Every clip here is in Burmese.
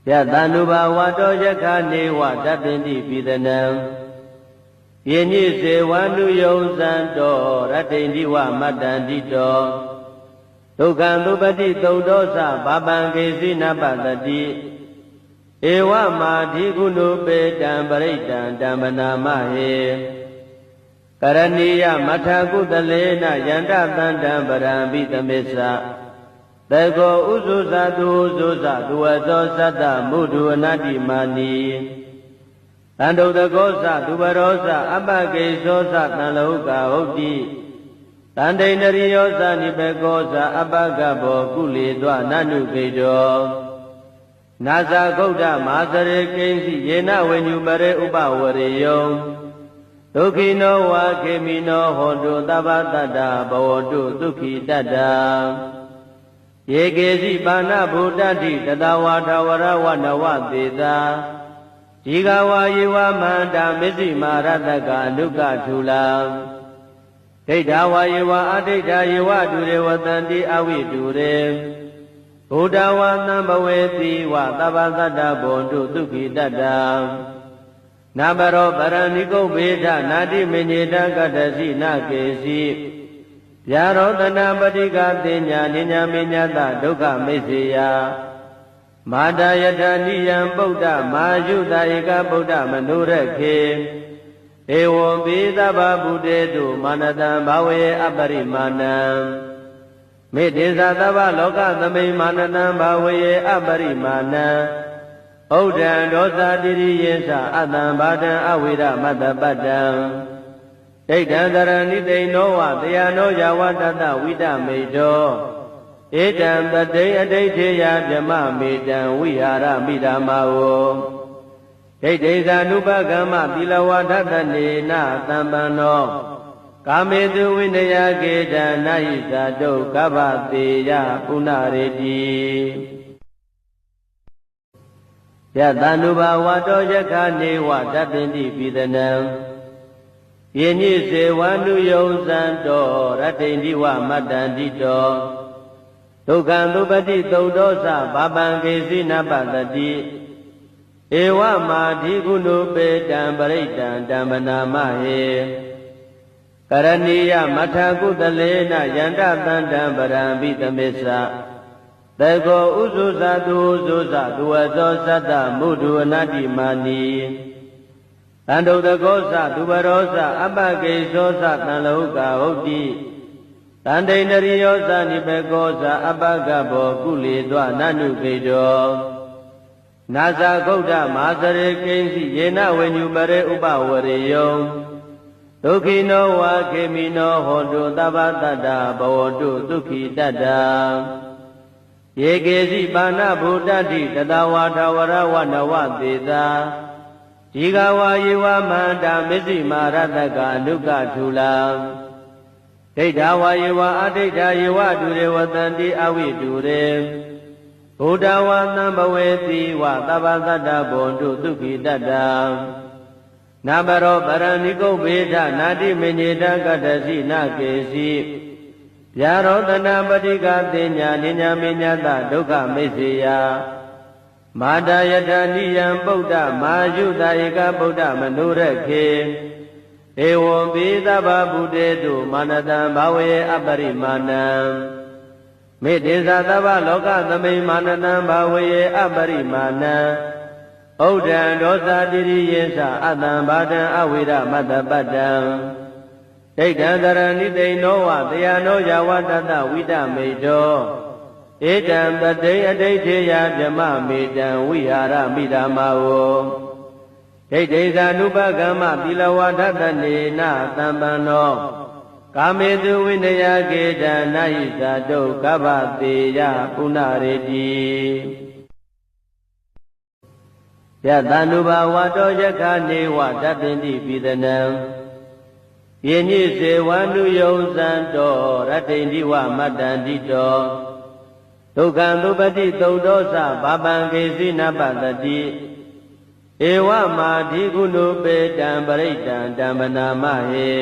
ယတနုဘာဝတောယခာနေဝတတ္တိပိသနံယညိစေဝနုယုံဇံတောရတ္တိဝမတ္တန္တိတောဒုက္ခံသုပတိသုတ်တောသဘာပံကေစီနပတတိဧဝမာဓိကုဏုပေတံပရိတံဓမ္မနာမဟေကရဏီယမထာကုတလေနယန္တသန္တံပရံပိသမေသသေကောဥဇုဇတုဥဇုဇသူဝသောသတ္တမုဒုအနတ္တိမာနီတန္တုတကောသသူဘရောသအပကေသောသတံလောကဟုတ်တိတန္တိန္ဒရိယောသနိဘေကောသအပကဘောကုလေသောနနုကေတောနာဇာဂௌဒမဟာစရေကိဉ္စီယေနဝိညုပရေဥပဝရေယောဒုက္ခိနောဝါခေမိနောဟောတုသဗ္ဗတတ္တဘဝတုဒုက္ခိတတ္တယေကေစီပါဏဗုဒ္ဓတိတတဝါထဝရဝနဝသေသာဒီဃဝါယေဝမန္တာမစ္စည်းမာရတကအနုကထူလာဒိဋ္ဌဝါယေဝအဒိဋ္ဌယေဝဒုရေဝတန္တိအဝိတုရေဘုဒ္ဓဝါသံဘဝေတိဝသဗ္ဗတတ္တဘောတုဒုက္ခိတတ္တနာဘရောပရဏိကုဗေဒနာတိမညေတကတ္တစီနာကေစီဗျာရောတနာပတိကတိညာနိညာမေညတဒုက္ခမိစ္ဆေယမာတယတနိယံပုဒ္ဓမာယုတဧကဗုဒ္ဓမနုရခေဧဝံပိသဗ္ဗဗုတေတုမာနတံဘာဝေအပရိမာဏံမေတ္တေသသဗ္ဗလောကသမိမာနတံဘာဝေအပရိမာဏံဩဒံဒောသတိရိယေသအတံဘာတံအဝိရမတ္တပတ္တံဒိဋ္ဌံတရဏိတိနောဝတယနောယဝတတဝိတမေတောဧတံတတိအဋိဋ္ဌေယဗြမမေတံဝိဟာရမိဓမ္မာဝဒိဋ္ဌိဇာနုပကမ္မသီလဝါဒတနေနသံပန္နောကာမေတုဝိနယကေတံနာဟိဇာတုကဗ္ဗတေယပုဏ္ဏရေတိယတနုဘာဝတောယခာနေဝတတ္တိပိသနံယညိစေဝနုယုံဇံတောရတ္တိဝမတ္တန္တိတောဒုက္ခံသုပတိသုတ်တောသဘာပံကေစီနပတတိဧဝမာဓိကုဏုပေတံပရိတံဓမ္မနာမဟေကရဏီယမထာကုတလေနယန္တသန္တံပရံပိသမေသသေကောဥဇုဇတုဥဇုဇသူဝသောသတ္တမုဒုအနတ္တိမာနီတန္တုတကောသသူဘရောသအပကေသောသတံလောကဟုတ်တိတန္တိန္ဒရိယောသနိဘေကောသအပကဘောကုလေသောနနုကေတောနာဇာဂௌဒမဟာစရေကိဉ္စီယေနဝိညုပရေဥပဝရေယောဒုက္ခိနောဝါခေမိနောဟောတုသဗ္ဗတတ္တဘဝတုဒုက္ခိတတ္တယေကေစီပါဏဗုဒ္ဓတိတတဝါထဝရဝနဝသေသာဒီဃဝါယေဝမန္တာမစ္စည်းမာရတကအနုကထူလာဒိဋ္ဌဝါယေဝအဒိဋ္ဌယေဝဒုရေဝတန္တိအဝိတုရေဘုဒ္ဓဝါသံဘဝေတိဝသဗ္ဗတတ္တဘောတုဒုက္ခိတတ္တနာဘရောပရဏိကုဗေဒနာတိမညေတကတ္တစီနာကေစီဗျာရောတနာပတိကတိညာနိညာမေညတဒုက္ခမိစ္ဆေယမာတယတနိယံပုဒ္ဓမာယုတဧကဗုဒ္ဓမနုရခေဧဝံပိသဗ္ဗဗုတေတုမာနတံဘာဝေအပရိမာဏံမေတ္တေသသဗ္ဗလောကသမိမာနတံဘာဝေအပရိမာဏံဩဒံဒောသတိရိယေသအတံဘာတံအဝိရမတ္တပတ္တံဒိဋ္ဌံတရဏိတိနောဝတယနောယဝတတဝိတမေတောဧတံတတိအဋိဋ္ဌေယဗြမမေတံဝိဟာရမိဓမ္မာဝဒိဋ္ဌိဇာနုပကမ္မသီလဝါဒတနေနသံပန္နောကာမေတုဝိနယကေတံနာဟိဇာတုကဗ္ဗတေယပုဏ္ဏရေတိယတနုဘာဝတောယခာနေဝတတ္တိပိသနံယညိစေဝနုယုံဇံတောရတ္တိဝမတ္တန္တိတောဒုက္ခံသုပတိသုတ်တောသဘာပံကေစီနပတတိဧဝမာဓိကုဏုပေတံပရိတံဓမ္မနာမဟေ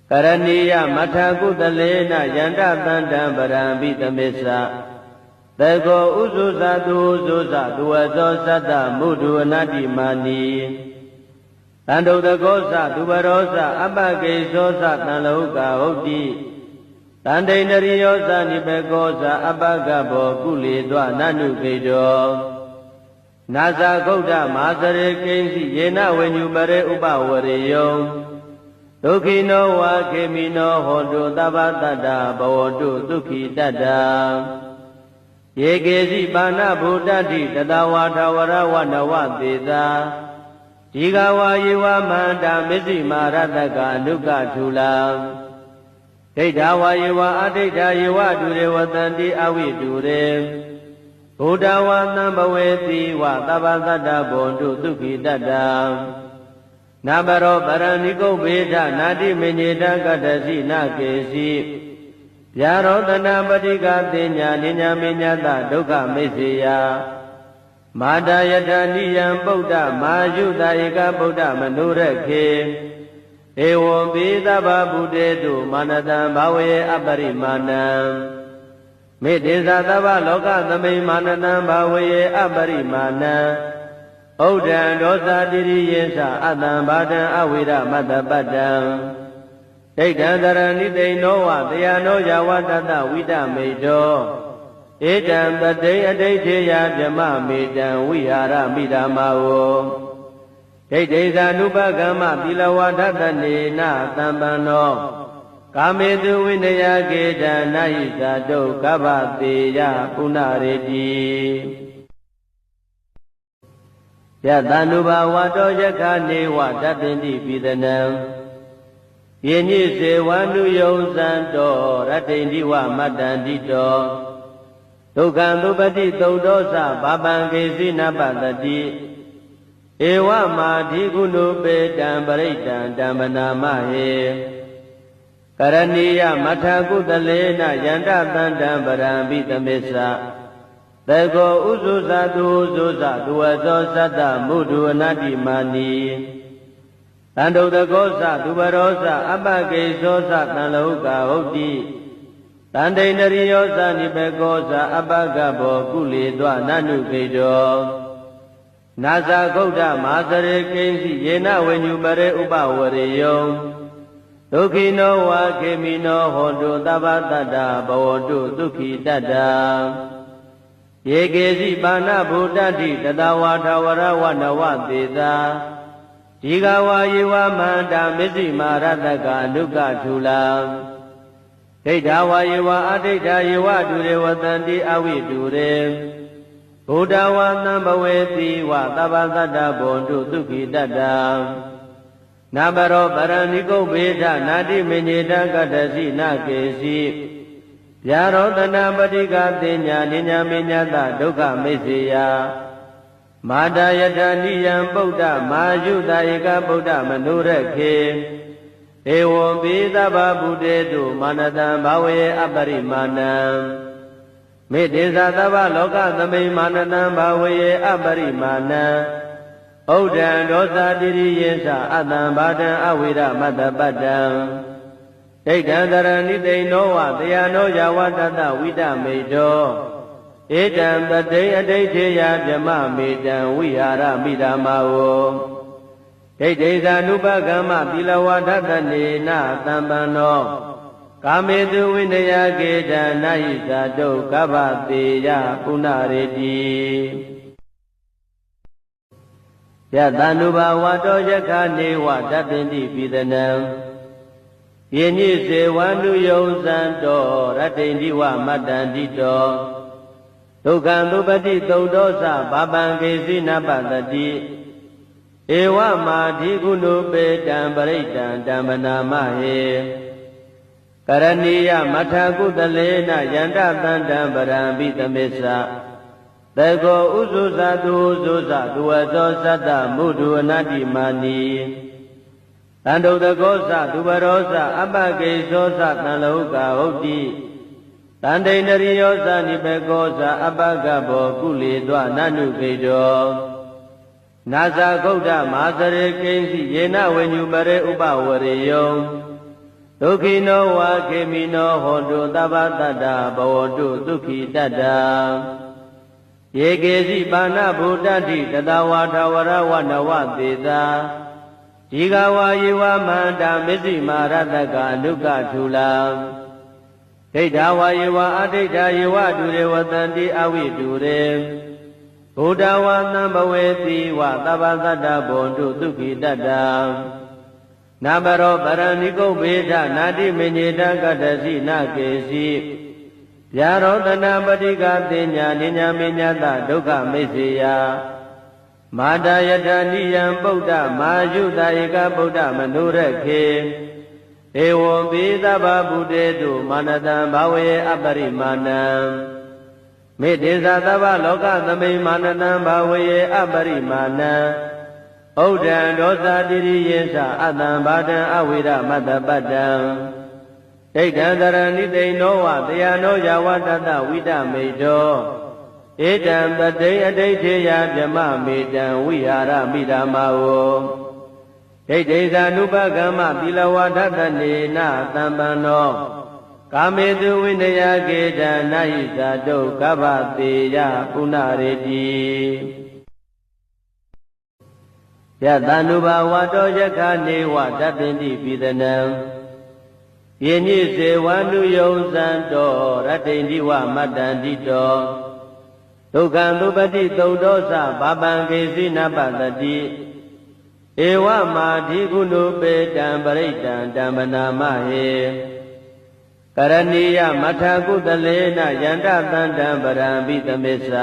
ကရဏီယမထာကုတလေနယန္တသန္တံပရံပိသမေသ Tego uzuza duzuza duwazo sata mudu anati mani Tando dagosa dubarosa abage sosa tanlauka hoti Tande nariyosa nipegosa abagabo kuli dwa nanu kejo Nasa gauda masare kensi yena wenyubare upawariyo Dukino wa kemino hondu tabatata bawodu dukhi tata Yegezi bana buddhati tatawata warawata wadeta Jigawa yewa manda misi marataka nuka chula Data yewa adita yewa dure watanti awi dure Buddha wa nambaweti wa tabatata bondu dukhi tata Nabaro paraniko beta nadi menyeta kadasi nakesi Yarodana padika tinya ninya minyata dukha misiya Mada yadhaniyam Buddha majuta eka Buddha manurekhe Ewo bidaba buddhetu manatam bhawe aparimanam Medesa tava loka thame manatam bhawe aparimanam Uddhan dosa diriyensa atam bhatam avira matapatam Daitan dharani dainowa dayano yawatata vidamedho Etam tatai adaitheya dhamma medam vihara midamavo Daitesa nupagama pilawatattanena tampano Kametu vinaya geta nahisato kabhateya punareti Yatanuba wato yakane watatindi pidanam Yenyi se wanu yonsanto ratindi wa matandito Dukhandupati taudosa babangesi napatati Ewa madhi gunupetam paritam dammanamahe Karaniya mathakutalena yantatandam parambitamesa Tego uzuza duwazo sata mudu anati mani Tando dagosa dubarosa abage sosa tanlauka hoti Tande nariyosa nipegosa abagabo kuli dwa nanu kejo Nasa gauda masare kensi yena wenyubare upawariyo Dukino wa kemino hondu tabatata bawodu dukhi tata Yegezi bana buddhati tatawata warawata wadeta Jigawa yewa manda misi marataka nuka chula Data yewa adita yewa dure watanti awi dure Buddha wa nambaweti wa tabatata bondu dukhi tata Nabaro paraniko beta nadi menyeta kadasi nakesi Yarodana padika tinya ninya minyata dukha misiya Mada yadhaniyam Buddha majuta eka Buddha manurekhe Ewo bidaba buddhetu manatam bhawe aparimanam Medesa tava loka thame manatam bhawe aparimanam Uddhan dosa diriyensa atam bhatam avira matapatam Daitan dharani dainowa dayano yawatata vidamedho Etam tatai adaitheya dhamma medam vihara midamavo Daitesa nupagama pilawatattanena tampano Kametu vinaya geta nahisato kabhateya punareti Yatanuba wato yakane watatindi pidanam Yenyi se wanu yonsanto ratindi wa matandito Dukhandupati taudosa babangesi napatati Ewa madhi gunupetam paritam dammanamahe Karaniya mathakutalena yantatandam parambitamesa Tego uzuza duwazo sata mudu anati mani Tando dagosa dubarosa abage sosa tanlauka hoti Tande nariyosa nipegosa abagabo kuli dwa nanu kejo Nasa gauda masare kensi yena wenyubare upawariyo ဒုက္ခိနောဝါခေမိနောဟောတုသဗ္ဗတတ္တဘဝတုဒုက္ခိတတ္တယေကေစီပါဏဗုဒ္ဓတိတတဝါထဝရဝနဝသေသာဒီဃဝါယေဝမန္တာမစ္စည်းမာရတကအနုကထူလာဒိဋ္ဌဝါယေဝအဒိဋ္ဌယေဝဒုရေဝတံတိအဝိဒုရေဘုဒ္ဓဝါသံဘဝေတိဝသဗ္ဗသတ္တဘဝတုဒုက္ခိတတ္တနာဘရောပရဏိကုဗေဒနာတိမေညေတကတ္တစီနကေစီဗျာရောတနာပတိကတိညာနိညာမေညတဒုက္ခမိစ္ဆေယမာတယတနိယံပုဒ္ဓမာယုတဧကဗုဒ္ဓမနုရခေဧဝံပိသဗ္ဗဗုတေတုမာနတံဘာဝေအပရိမာဏံမေတ္တေသသဗ္ဗလောကသမိမာနတံဘာဝေအပရိမာဏံဩဒံဒောသတိရိယေသအတံဘာတံအဝိရမတ္တပတ္တံဒိဋ္ဌံတရဏိသိဏောဝတယနောယဝတတဝိတမေတောဧတံပတိအဋိဋ္ဌေယဗြမမေတံဝိဟာရမိဓမ္မာဝဒိဋ္ဌိသ ानु ပကမ္မသီလဝဒတနေနသံပန္နောကာမေတုဝိနယကေတနာဟိသတုကဗ္ဗတေယပုဏ္ဏရေတိယတ ानु ဘာဝတောယခနေဝတပ္ပိတိပိသနံယေနိစေဝ ानु ယုံဇံတောရတ္တိန္တိဝမတ္တန္တိတောဒုက္ခံသုပတိသုတ်တောသဘာပံကေစီနပတတိဧဝမာဓိကုဏုပေတံပရိတံတံပနာမဟေကရဏီယမထာကုတလေနယန္တသန္တံပရံပိသမေသ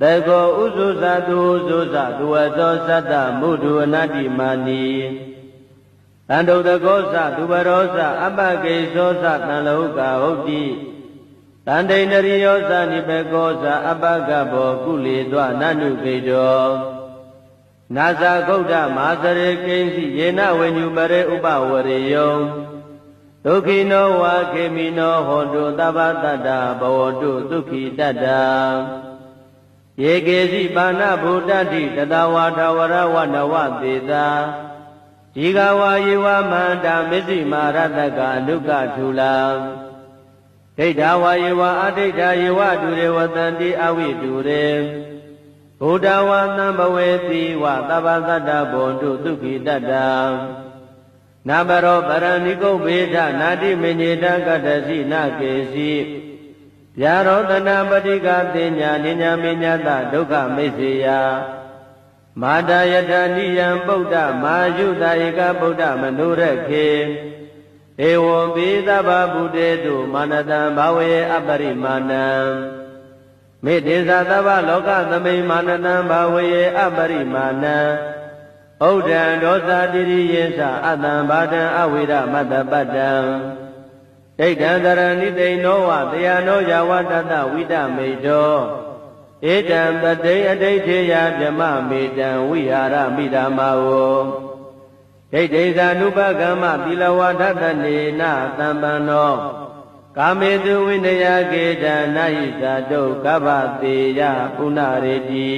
သေကောဥဇုဇတုဥဇုဇသူဝသောသတ္တမုဒုအနတ္တိမာနီတန္တုတကောသသူဘရောသအပကေသောသတံလောကဟုတ်တိတန္တိန္ဒရိယောသနိပေကောသအပကဘောကုလေသောနနုကေတောနာဇာဂௌဒမာစရေကိဉ္စီယေနဝေညုပရေဥပဝရေယောဒုက္ခိနောဝါခေမိနောဟောတုသဗ္ဗတတ္တဘဝတုဒုက္ခိတတ္တယေကေစီပါဏဗုဒ္ဓတိတတဝါထဝရဝနဝသေသာဒီဃဝါယေဝမန္တာမစ္စည်းမာရတကအနုကထူလာဒိဋ္ဌဝါယေဝအဒိဋ္ဌယေဝဒုရေဝတံတိအဝိဒုရေဘုဒ္ဓဝါသံဘဝေတိဝသဗ္ဗသတ္တဘဝတုဒုက္ခိတတ္တနာဘရောပရဏိကုဗေဒနာတိမေညေတကတ္တစီနကေစီဗျာရောတနာပတိကတိညာနိညာမေညတဒုက္ခမိစ္ဆေယမာတယတနိယံပုဒ္ဓမာယုတဧကဗုဒ္ဓမနုရခေဧဝံပိသဗ္ဗဗုတေတုမာနတံဘာဝေအပရိမာဏံမေတ္တေသသဗ္ဗလောကသမိမာနတံဘာဝေအပရိမာဏံဩဒံဒောသတိရိယေသအတံဘာတံအဝိရမတ္တပတ္တံဒိဋ္ဌံတရဏိသိဏောဝတယနောယဝတတဝိတမေတောဧတံပတိအဋိဋ္ဌေယဗြမမေတံဝိဟာရမိဓမ္မာဝဒိဋ္ဌိသ ानु ပကမ္မသီလဝဒတနေနသံပန္နောကာမေတုဝိနယကေတနာဟိသတုကဗ္ဗတေယပုဏ္ဏရေတိ